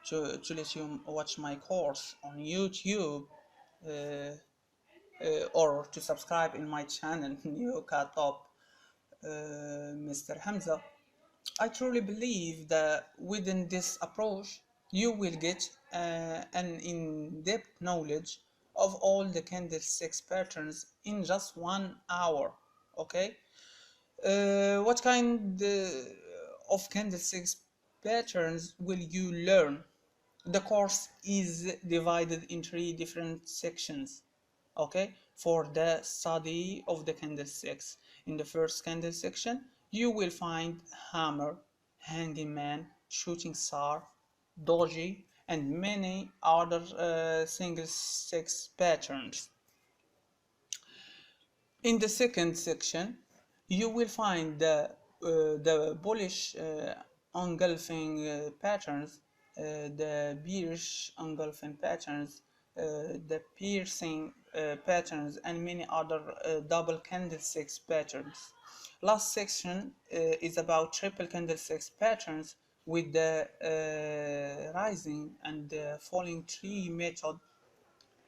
to let you watch my course on YouTube, or to subscribe in my channel New Top, Mr. Hamza. I truly believe that within this approach, you will get an in-depth knowledge of all the candlesticks patterns in just 1 hour. Okay, what kind of candlesticks patterns will you learn? The course is divided in 3 different sections, okay, for the study of the candlesticks. In the first candle section, you will find hammer, hanging man, shooting star, doji, and many other single six patterns. In the second section, you will find the bullish engulfing patterns, the bearish engulfing patterns, the piercing patterns, and many other double candlesticks patterns. Last section is about triple candlesticks patterns with the rising and falling tree method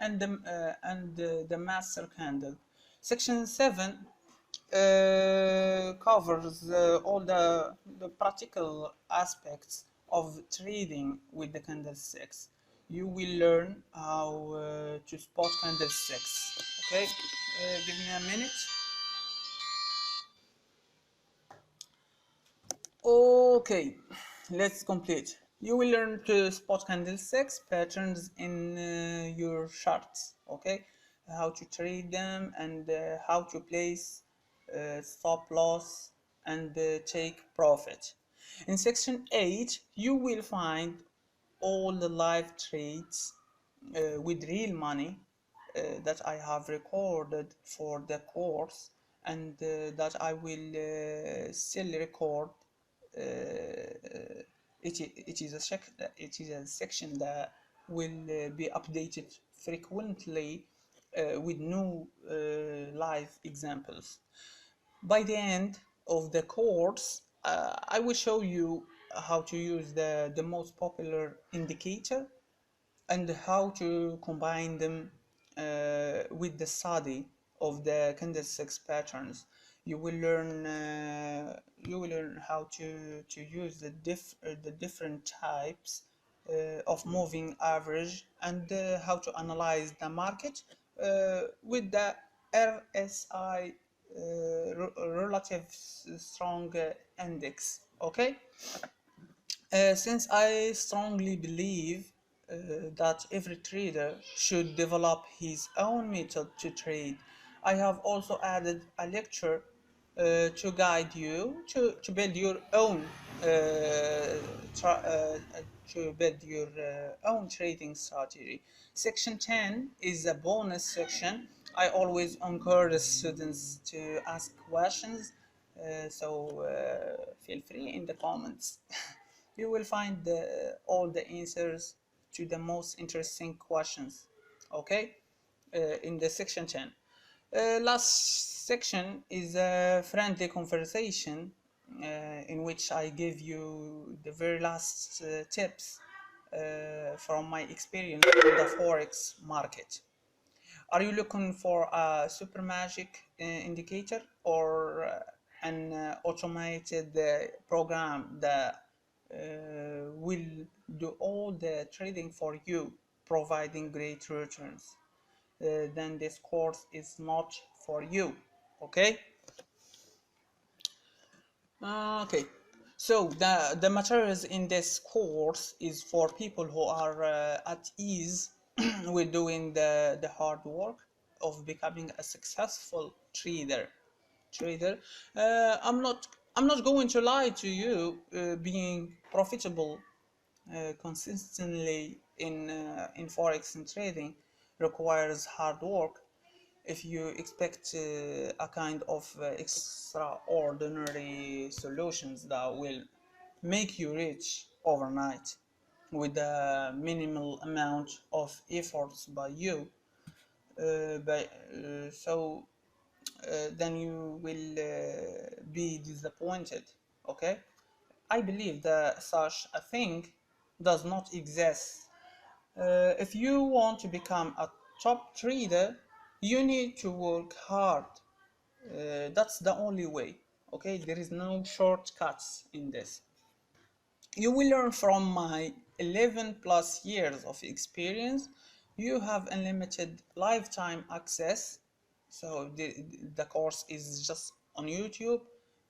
and the master candle. Section 7 covers all the practical aspects of trading with the candlesticks. You will learn how to spot candlesticks. Okay, give me a minute. Okay, let's complete. You will learn to spot candlesticks patterns in your charts. Okay, how to trade them and how to place stop loss and take profit. In section 8, you will find all the live trades with real money that I have recorded for the course, and that I will still record. It is a section that will be updated frequently with new live examples. By the end of the course, I will show you how to use the most popular indicator and how to combine them with the study of the candlesticks patterns. You will learn how to use the different types of moving average, and how to analyze the market with the RSI relative strong index. Okay, since I strongly believe that every trader should develop his own method to trade, I have also added a lecture to guide you to build your own own trading strategy. Section 10 is a bonus section. I always encourage students to ask questions, so feel free in the comments. You will find all the answers to the most interesting questions, okay, in the section 10. Last section is a friendly conversation in which I give you the very last tips from my experience in the Forex market. Are you looking for a super magic indicator, or an automated program that will do all the trading for you, providing great returns? Then this course is not for you. Okay. Okay. So the materials in this course is for people who are at ease with doing the hard work of becoming a successful trader. I'm not going to lie to you. Being profitable consistently in forex and trading requires hard work. If you expect a kind of extraordinary solutions that will make you rich overnight with a minimal amount of efforts by you, then you will be disappointed. Okay, I believe that such a thing does not exist. If you want to become a top trader, you need to work hard. That's the only way. Okay, there is no shortcuts in this. You will learn from my 11 plus years of experience. You have unlimited lifetime access. So the course is just on YouTube.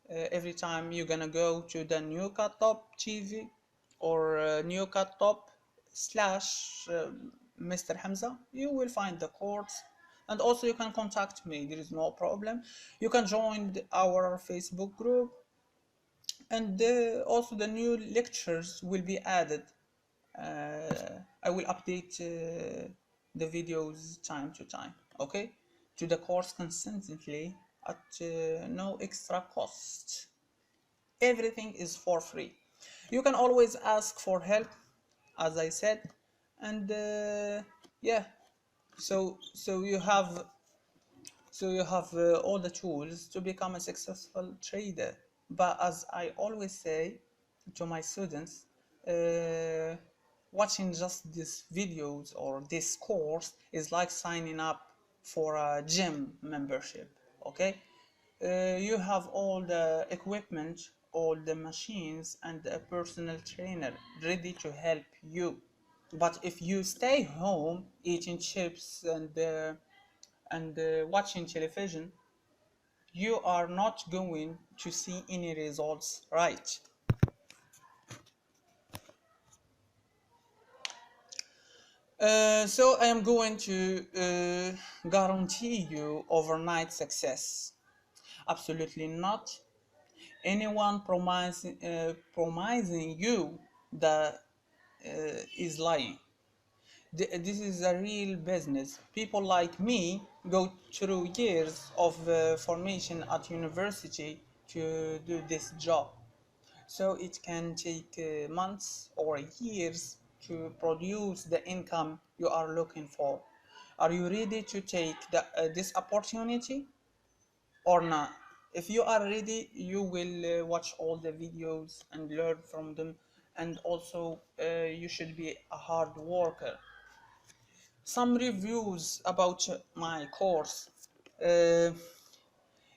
Every time you're gonna go to the New Cut Top TV or New Cut Top slash Mr. Hamza, you will find the course. And also you can contact me, there is no problem. You can join our Facebook group, and also the new lectures will be added. I will update the videos time to time, okay, to the course consistently at no extra cost. Everything is for free. You can always ask for help, as I said. And yeah, so you have all the tools to become a successful trader. But as I always say to my students, uh, watching just these videos or this course is like signing up for a gym membership. Okay, you have all the equipment, all the machines, and a personal trainer ready to help you. But if you stay home eating chips and watching television, you are not going to see any results, right? So I am going to guarantee you overnight success. Absolutely not. Anyone promising you that is lying. This is a real business. People like me go through years of formation at university to do this job. So it can take months or years to produce the income you are looking for. Are you ready to take this opportunity or not? If you are ready, you will watch all the videos and learn from them, and also you should be a hard worker. Some reviews about my course. Uh,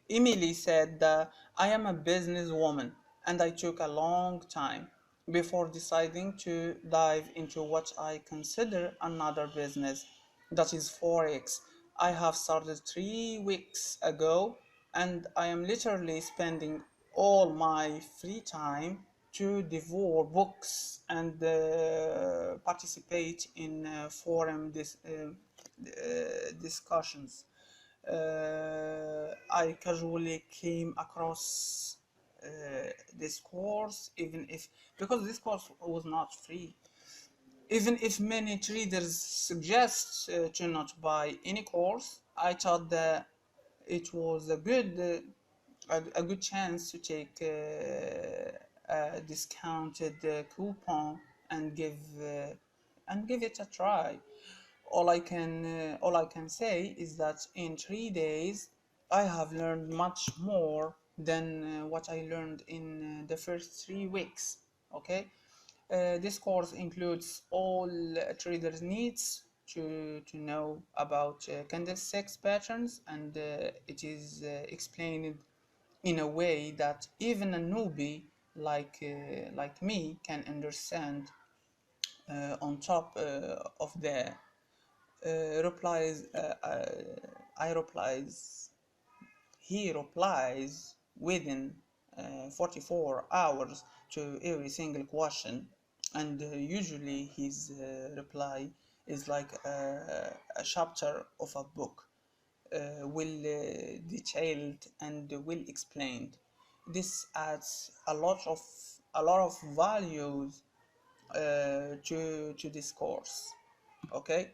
Emily said that I am a businesswoman and I took a long time before deciding to dive into what I consider another business, that is Forex. I have started 3 weeks ago and I am literally spending all my free time to devour books and participate in discussions. I casually came across uh, this course, even if, because this course was not free, even if many traders suggest to not buy any course. I thought that it was a good chance to take a discounted coupon and give it a try. All I can say is that in 3 days I have learned much more than what I learned in the first 3 weeks. Okay, this course includes all traders needs to know about candlestick patterns, and it is explained in a way that even a newbie like me can understand. On top of the replies, I replies, he replies within 44 hours to every single question, and usually his reply is like a chapter of a book, well detailed and well explained. This adds a lot of values to this course. Okay,